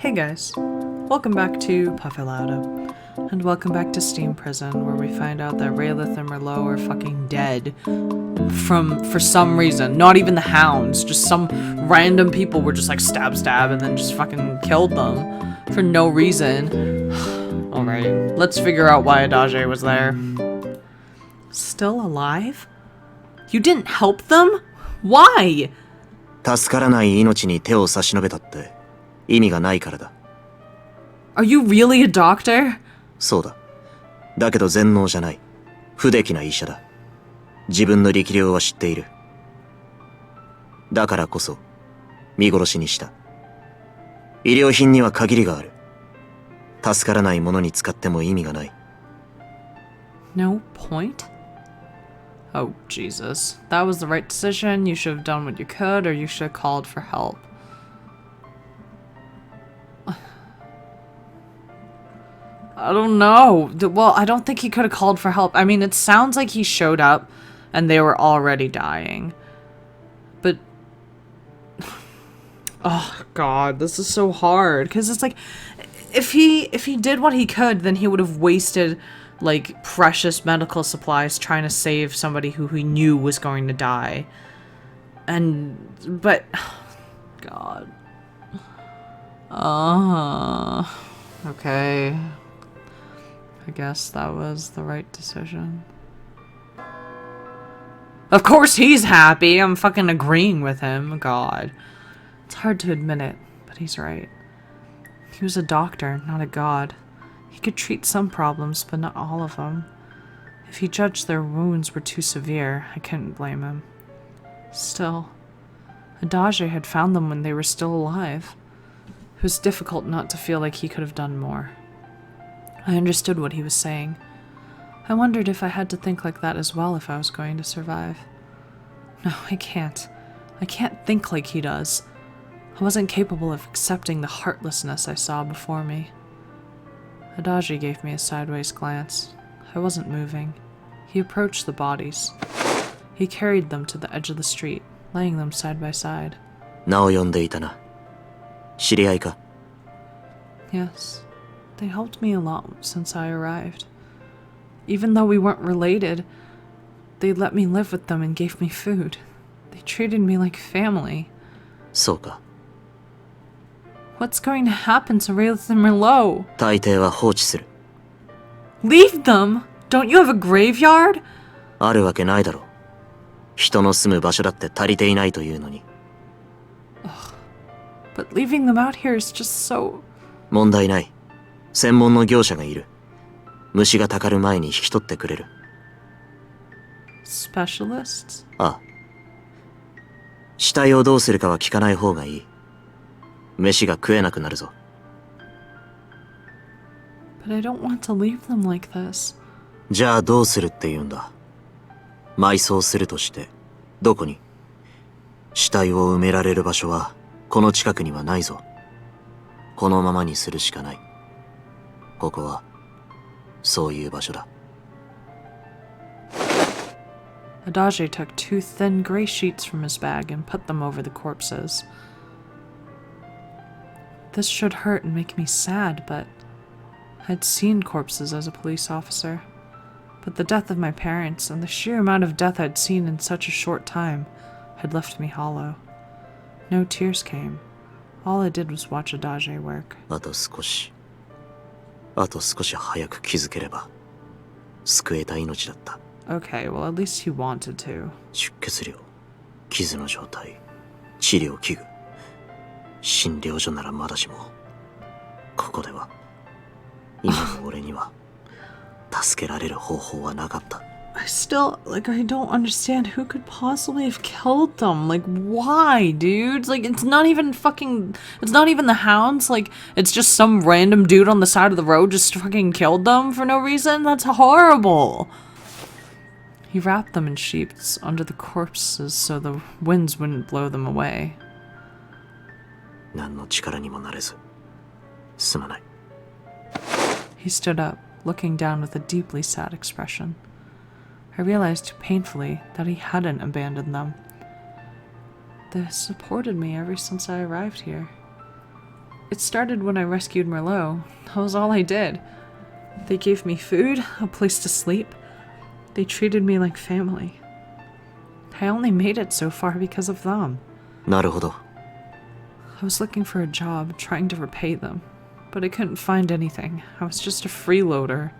Hey guys, welcome back to Puffalada, and welcome back to Steam Prison, where we find out that Raelith and Merlot are fucking dead for some reason. Not even the hounds, just some random people were just like stab and then just fucking killed them for no reason. Alright, let's figure out why Adage was there. Still alive? You didn't help them? Why? 助からない命に手を差し伸べたって意味がないからだ。Are you really a doctor? そうだ。だけど全能じゃない。不出来な医者だ。自分の力量は知っている。だからこそ見殺しにした。医療品には限りがある。助からないものに使っても意味がない。No point? Oh, Jesus. That was the right decision. You should have done what you could, or you should have called for help. I don't know. Well, I don't think he could have called for help. I mean, it sounds like he showed up and they were already dying. But... oh, God. This is so hard. Because it's like... If he did what he could, then he would have wasted... like precious medical supplies trying to save somebody who he knew was going to die. But God. Okay. I guess that was the right decision. Of course he's happy. I'm fucking agreeing with him. God. It's hard to admit it, but he's right. He was a doctor, not a god. He could treat some problems, but not all of them. If he judged their wounds were too severe, I couldn't blame him. Still, Adage had found them when they were still alive. It was difficult not to feel like he could have done more. I understood what he was saying. I wondered if I had to think like that as well if I was going to survive. No, I can't. I can't think like he does. I wasn't capable of accepting the heartlessness I saw before me. Adage gave me a sideways glance. I wasn't moving. He approached the bodies. He carried them to the edge of the street, laying them side by side. 名を呼んでいたな。知り合いか? Yes. They helped me a lot since I arrived. Even though we weren't related, they let me live with them and gave me food. They treated me like family. そうか。What's going to happen to Raelith and Merlot? 大抵は放置する。 Leave them? Don't you have a graveyard? あるわけないだろう。人の住む場所だって足りていないというのに。But leaving them out here is just so... 問題ない。専門の業者がいる。虫がたかる前に引き取ってくれる。Specialists? ああ。死体をどうするかは聞かない方がいい。飯が食えなくなるぞ。But I don't want to leave them like this. じゃあどうするって言うんだ。埋葬するとして、どこに？死体を埋められる場所は、この近くにはないぞ。このままにするしかない。ここは、そういう場所だ。Adage took two thin gray sheets from his bag and put them over the corpses. This should hurt and make me sad, but I'd seen corpses as a police officer. But the death of my parents and the sheer amount of death I'd seen in such a short time had left me hollow. No tears came. All I did was watch Adage work. あと少し早く気づければ、救えた命だった。 Okay, well at least he wanted to. 出血量、傷の状態、治療器具。診療所ならまだしも、ここでは、今の俺には、助けられる方法はなかった。I don't understand who could possibly have killed them. Like, why, dudes? Like, it's not even the hounds. Like, it's just some random dude on the side of the road just fucking killed them for no reason? That's horrible. He wrapped them in sheets under the corpses so the winds wouldn't blow them away. 何の力にもなれず、すまない。 He stood up, looking down with a deeply sad expression. I realized painfully that he hadn't abandoned them. They supported me ever since I arrived here. It started when I rescued Merlot. That was all I did. They gave me food, a place to sleep. They treated me like family. I only made it so far because of them. なるほど。 I was looking for a job, trying to repay them. But I couldn't find anything. I was just a freeloader.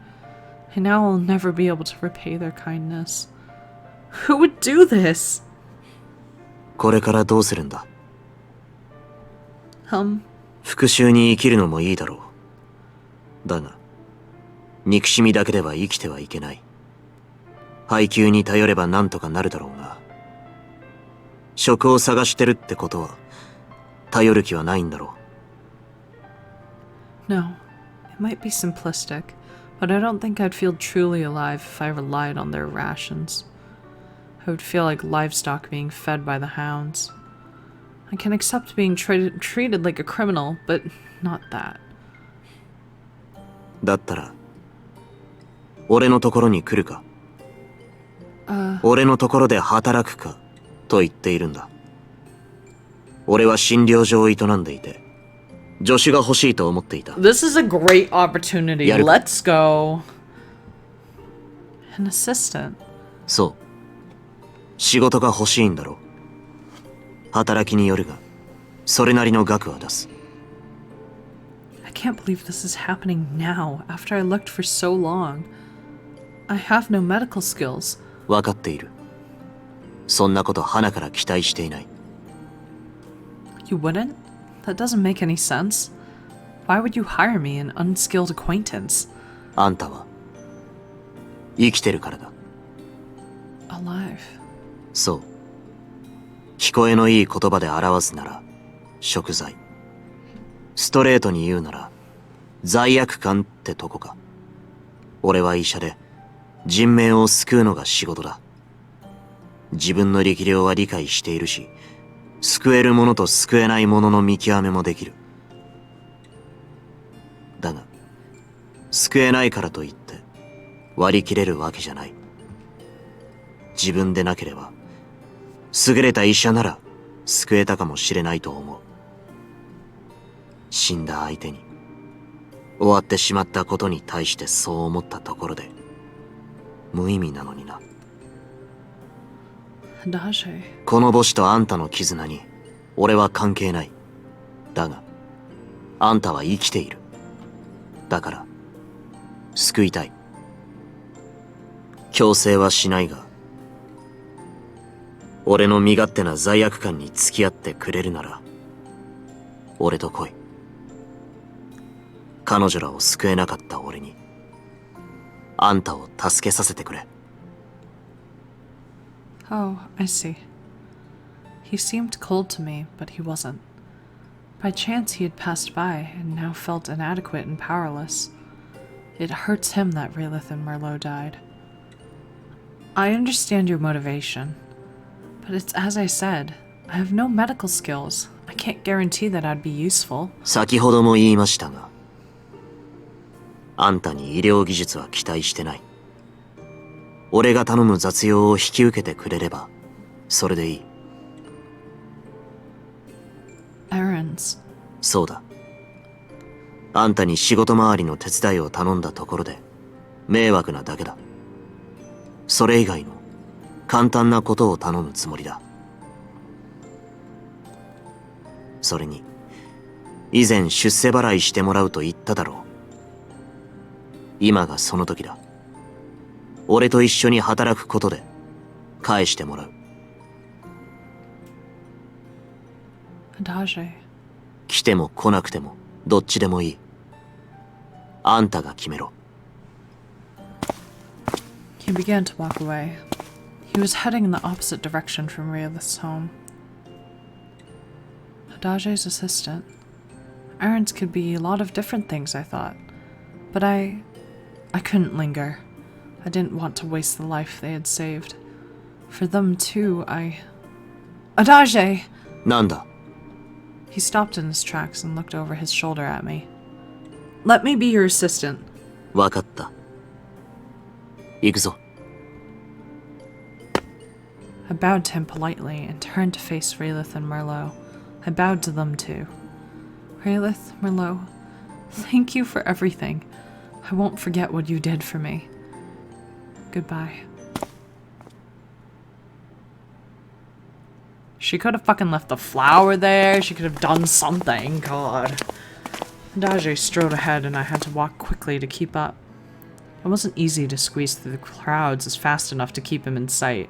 And now I'll never be able to repay their kindness. Who would do this? これからどうするんだ？ 復讐に生きるのもいいだろう。だが、憎しみだけでは生きてはいけない。配給に頼ればなんとかなるだろうが。職を探してるってことは、頼る気はないんだろう。No, it might be simplistic, but I don't think I'd feel truly alive if I relied on their rations. I would feel like livestock being fed by the hounds. I can accept being treated like a criminal, but not that. だったら、俺のところに来るか。俺のところで働くか、と言っているんだ。俺は診療所を営んでいて、助手が欲しいと思っていた。This is a great opportunity. Let's go. An assistant. そう。仕事が欲しいんだろう。働きによるが、それなりの額は出す。I can't believe this is happening now, after I looked for so long. I have no medical skills. わかっている。そんなこと花から期待していない。You wouldn't? That doesn't make any sense. Why would you hire me, an unskilled acquaintance? あんたは、生きてるからだ。Alive. そう。聞こえのいい言葉で表すなら、贖罪。ストレートに言うなら、罪悪感ってとこか。俺は医者で、人命を救うのが仕事だ。自分の力量は理解しているし、救えるものと救えないものの見極めもできる。だが、救えないからといって、割り切れるわけじゃない。自分でなければ、優れた医者なら救えたかもしれないと思う。死んだ相手に、終わってしまったことに対してそう思ったところで、無意味なのにな。Adage. この母子とあんたの絆に、俺は関係ない。だが、あんたは生きている。だから、救いたい。強制はしないが、俺の身勝手な罪悪感に付き合ってくれるなら、俺と来い。彼女らを救えなかった俺に、あんたを助けさせてくれ。Oh, I see. He seemed cold to me, but he wasn't. By chance he had passed by and now felt inadequate and powerless. It hurts him that Rayleigh and Merlot died. I understand your motivation, but it's as I said, I have no medical skills. I can't guarantee that I'd be useful. 先ほども言いましたが、あんたに医療技術は期待してない。俺が頼む雑用を引き受けてくれれば、それでいい。Errands. そうだ。あんたに仕事回りの手伝いを頼んだところで、迷惑なだけだ。それ以外の簡単なことを頼むつもりだ。それに、以前出世払いしてもらうと言っただろう。今がその時だ。俺と一緒に働くことで返してもらう。Adage. 来ても来なくてもどっちでもいい。あんたが決めろ。He began to walk away. He was heading in the opposite direction from Rayleigh's home. Adage's assistant. Errands could be a lot of different things, I thought. But I couldn't linger. I didn't want to waste the life they had saved. For them too, Adage! なんだ? He stopped in his tracks and looked over his shoulder at me. Let me be your assistant. わかった。行くぞ。I bowed to him politely and turned to face Rayleigh and Merlot. I bowed to them too. Raelith, Merlot, thank you for everything. I won't forget what you did for me. Goodbye. She could have fucking left the flower there. She could have done something. God. Adage strode ahead and I had to walk quickly to keep up. It wasn't easy to squeeze through the crowds as fast enough to keep him in sight.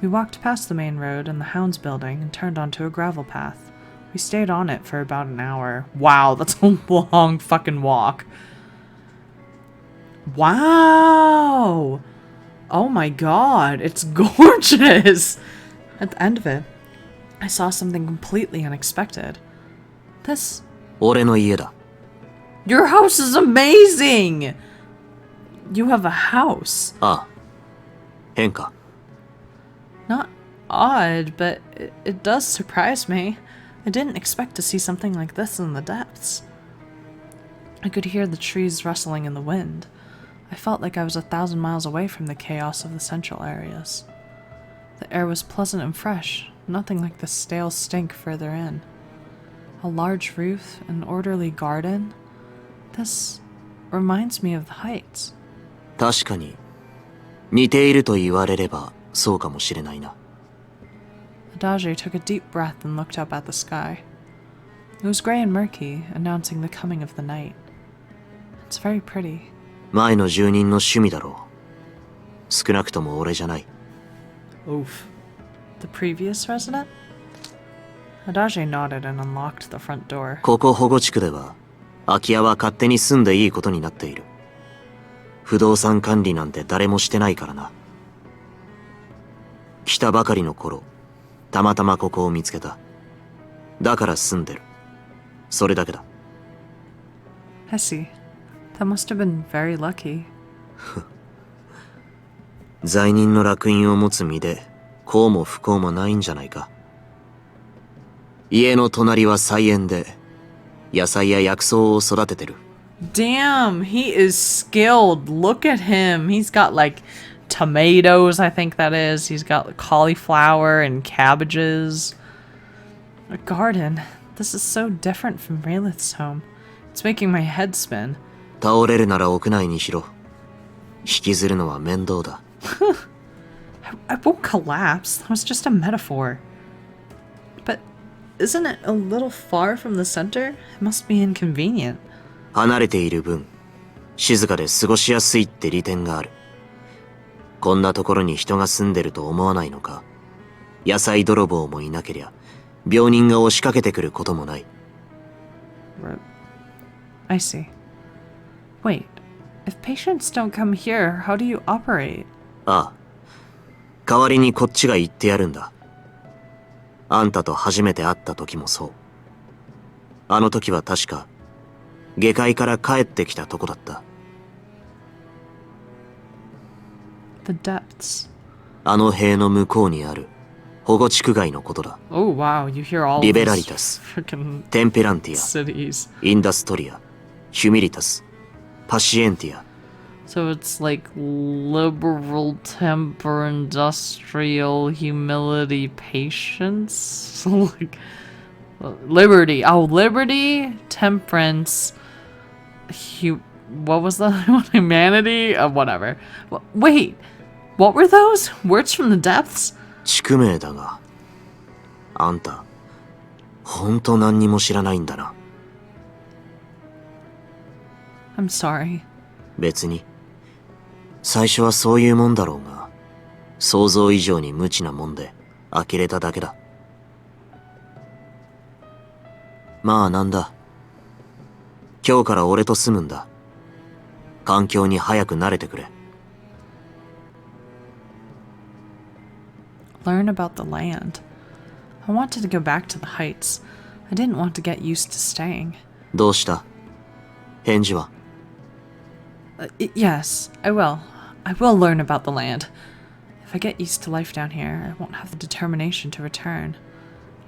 We walked past the main road and the Hounds building and turned onto a gravel path. We stayed on it for about an hour. Wow, that's a long fucking walk. Wow! Oh my god, it's gorgeous! At the end of it, I saw something completely unexpected. This... 俺の家だ。 Your house is amazing! You have a house. ああ。変か。 Not odd, but it does surprise me. I didn't expect to see something like this in the depths. I could hear the trees rustling in the wind. I felt like I was 1,000 miles away from the chaos of the central areas. The air was pleasant and fresh, nothing like the stale stink further in. A large roof, an orderly garden. This reminds me of the heights. 確かに、似ていると言われればそうかもしれないな。 Adage took a deep breath and looked up at the sky. It was gray and murky, announcing the coming of the night. It's very pretty. 前の住人の趣味だろう。少なくとも俺じゃない。 Oof. The previous resident? Adage nodded and unlocked the front door. ここ保護地区では、空き家は勝手に住んでいいことになっている。不動産管理なんて誰もしてないからな。来たばかりの頃、たまたまここを見つけた。だから住んでる。それだけだ。I see. That must have been very lucky. 罪人の烙印を持つ身で、幸も不幸もないんじゃないか。家の隣は菜園で、野菜や薬草を育ててる。Damn, he is skilled. Look at him. He's got like tomatoes, I think that is. He's got cauliflower and cabbages. A garden. This is so different from Raelith's home. It's making my head spin. 倒れるなら屋内にしろ。引きずるのは面倒だ。I won't collapse. That was just a metaphor. But isn't it a little far from the center? It must be inconvenient. 離れている分、静かで過ごしやすいって利点がある。こんなところに人が住んでると思わないのか。野菜泥棒もいなけりゃ、病人が押しかけてくることもない。I see. Wait, if patients don't come here, how do you operate? ああ。代わりにこっちが言ってやるんだ。あんたと初めて会った時もそう。あの時は確か、下界から帰ってきたとこだった。The depths. あの塀の向こうにある保護地区外のことだ。Oh wow, you hear all リ of ベラ these リタス、 freaking テンペランティア、 cities. インダストリア、ヒュミリタス、パシエンティア。So it's like liberal temper, industrial humility, patience? Like liberty. Oh, liberty, temperance, what was the other one? Humanity? Whatever. Wait, what were those? Words from the depths? 地区名だが、あんた、ほんと何にも知らないんだな。I'm sorry. 別に。最初はそういうもんだろうが、想像以上に無知なもんで、呆れただけだ。まあなんだ。今日から俺と住むんだ。環境に早く慣れてくれ。Learn about the land. I wanted to go back to the heights. I didn't want to get used to staying. どうした？返事は？ Yes, I will. I will learn about the land. If I get used to life down here, I won't have the determination to return.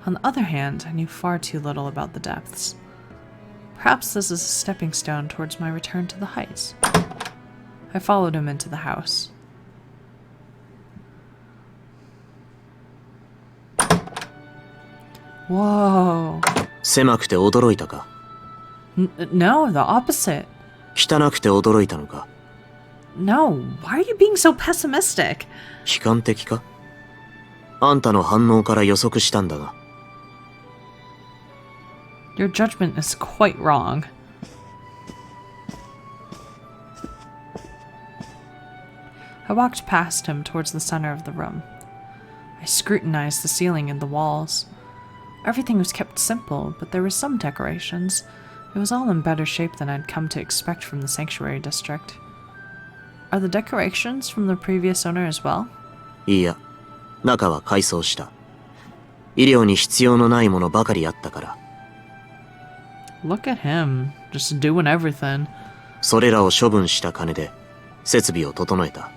On the other hand, I knew far too little about the depths. Perhaps this is a stepping stone towards my return to the heights. I followed him into the house. Whoa. 狭くて驚いたか？ No, the opposite. 汚くて驚いたのか？ No, why are you being so pessimistic? 悲観的か？あんたの反応から予測したんだが。Your judgment is quite wrong. I walked past him towards the center of the room. I scrutinized the ceiling and the walls. Everything was kept simple, but there were some decorations. It was all in better shape than I'd come to expect from the sanctuary district. Are the decorations from the previous owner as well? いいや、中は改装した。医療に必要のないものばかりあったから。Look at him, just doing everything. それらを処分した金で設備を整えた。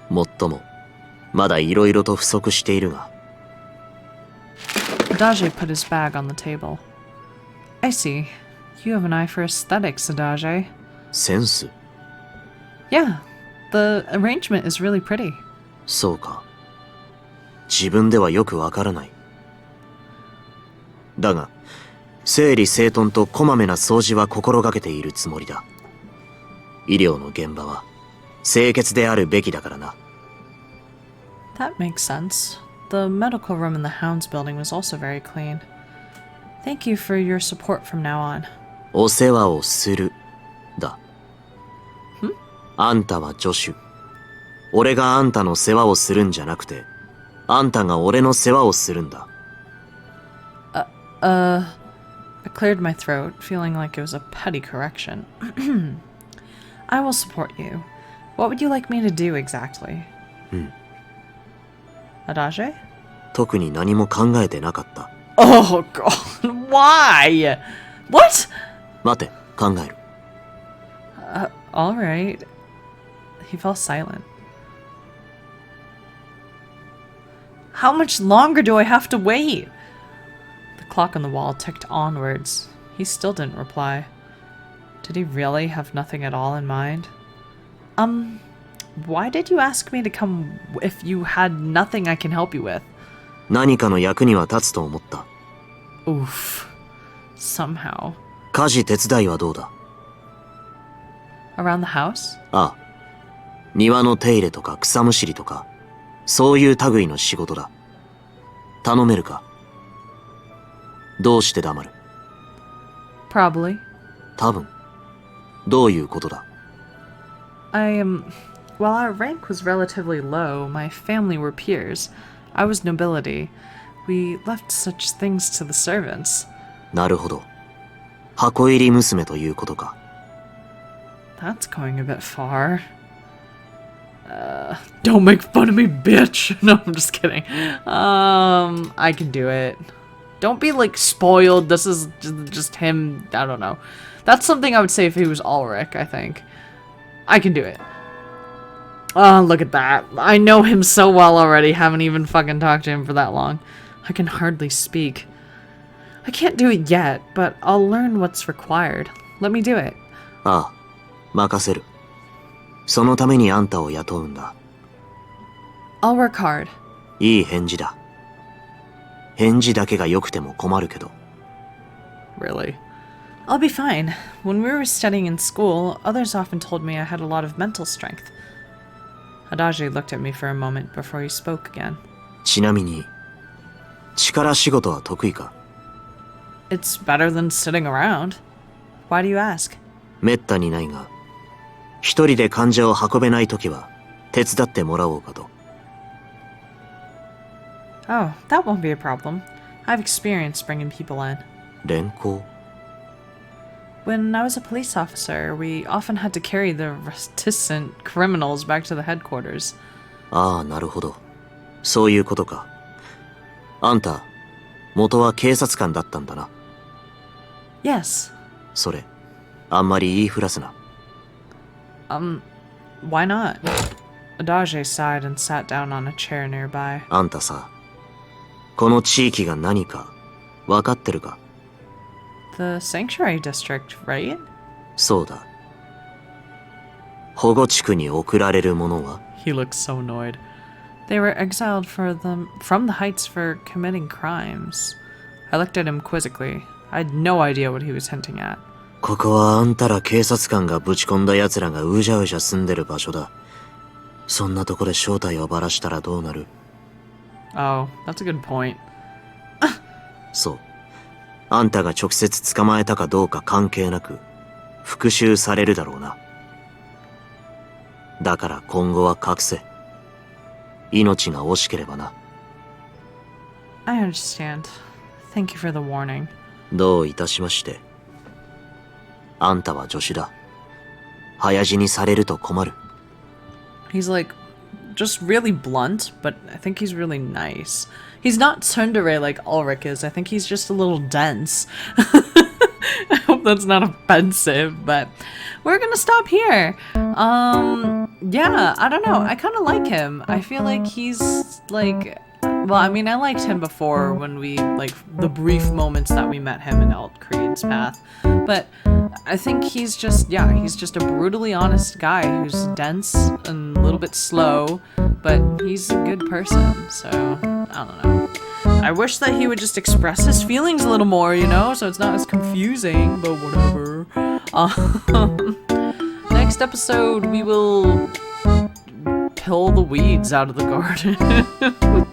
もっとも、まだいろいろと不足しているが。Adage put his bag on the table. I see. You have an eye for aesthetics, Adage. センス？ Yeah, the arrangement is really pretty. そうか。自分ではよくわからない。だが、整理整頓とこまめな掃除は心がけているつもりだ。医療の現場は清潔であるべきだからな。That makes sense. The medical room in the Hounds building was also very clean. Thank you for your support from now on. お世話をする、だ。あんたは助手。俺があんたの世話をするんじゃなくて、あんたが俺の世話をするんだ。I cleared my throat, feeling like it was a petty correction. I will support you. What would you like me to do exactly? Adage? 特に何も考えてなかった。Oh god, why? What? 待て、考える。Alright. He fell silent. How much longer do I have to wait? The clock on the wall ticked onwards. He still didn't reply. Did he really have nothing at all in mind? Why did you ask me to come if you had nothing I can help you with? 何かの役には立つと思った。Oof. Somehow. 家事手伝いはどうだ？ Around the house? ああ。庭の手入れとか草むしりとか、そういう類の仕事だ。頼めるか？どうして黙る？ Probably. 多分。どういうことだ？ While our rank was relatively low, my family were peers. I was nobility. We left such things to the servants. なるほど。箱入り娘ということか。That's going a bit far. Don't make fun of me, bitch. No, I'm just kidding. I can do it. Don't be like spoiled. This is just him. I don't know. That's something I would say if he was Ulrich, I think. I can do it. Oh, look at that. I know him so well already. Haven't even fucking talked to him for that long. I can hardly speak. I can't do it yet, but I'll learn what's required. Let me do it. ああ、任せる。そのためにあんたを雇うんだ。I'll work hard. いい返事だ。返事だけが良くても困るけど。Really? I'll be fine. When we were studying in school, others often told me I had a lot of mental strength. Adage looked at me for a moment before he spoke again. ちなみに、力仕事は得意か？ It's better than sitting around. Why do you ask? めったにないが、一人で患者を運べないときは手伝ってもらおうかと。Oh, that won't be a problem. I've experience bringing people in. 連行？ When I was a police officer, we often had to carry the reticent criminals back to the headquarters. ああ、なるほど。そういうことか。あんた、元は警察官だったんだな。Yes. それ、あんまり言いふらすな。Why not? Adage sighed and sat down on a chair nearby. あんたさ、この地域が何か分かってるか？ The sanctuary district, right? そうだ。保護地区に送られる者は？ He looked so annoyed. They were exiled from the heights for committing crimes. I looked at him quizzically. I had no idea what he was hinting at. ここはあんたら警察官がぶち込んだ奴らがうじゃうじゃ住んでる場所だ。そんなとこで正体をばらしたらどうなる？ Oh, that's a good point. そう。あんたが直接捕まえたかどうか関係なく、復讐されるだろうな。だから今後は隠せ。命が惜しければな。I understand. Thank you for the warning. どういたしまして。あんたは助手だ。早死にされると困る。He's like, just really blunt, but I think he's really nice. He's not tsundere like Ulrich is. I think he's just a little dense. I hope that's not offensive, but we're gonna stop here. Yeah, I don't know. I kind of like him. I feel like he's like, well, I mean, I liked him before when we, like, the brief moments that we met him in Alt Creed's path. But I think he's just, yeah, he's just a brutally honest guy who's dense and a little bit slow, but he's a good person, so I don't know. I wish that he would just express his feelings a little more, you know, so it's not as confusing, but whatever. Next episode, we will pull the weeds out of the garden.